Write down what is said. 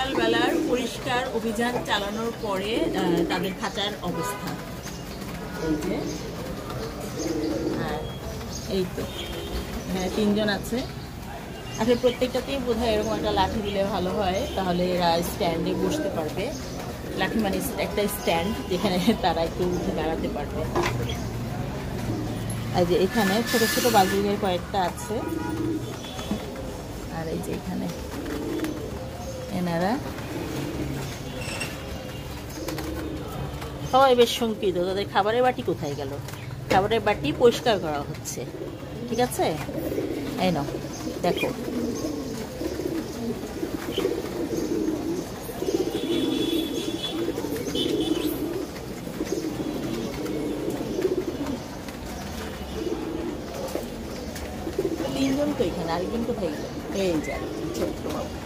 সকালবেলার পরিষ্কার অভিযান চালানোর পরে তাদের খাঁচার অবস্থা এই যে। আর এই তো হ্যাঁ 3 জন আছে। আসলে প্রত্যেকটাতেই বোধহয় এরকম একটা লাঠি দিলে ভালো হয়, তাহলে এরা স্ট্যান্ডে বসতে পারবে। লাঠি মানে একটা স্ট্যান্ড যেখানে তারা একটু উঠে দাঁড়াতে পারবে। আর যে এখানে ছোট ছোট বাজুগের কয়েকটা আছে। আর এই যে এখানে এনারা সবাই বেশ শঙ্কিত, তাদের খাবারের বাটি কোথায় গেল। খাবারের বাটি পরিষ্কার করা হচ্ছে, ঠিক আছে। এই নাও দেখো, তিনজন তো এখানে, আরেকজন কোথায় গেল। এই যে ছোট্ট বাবু।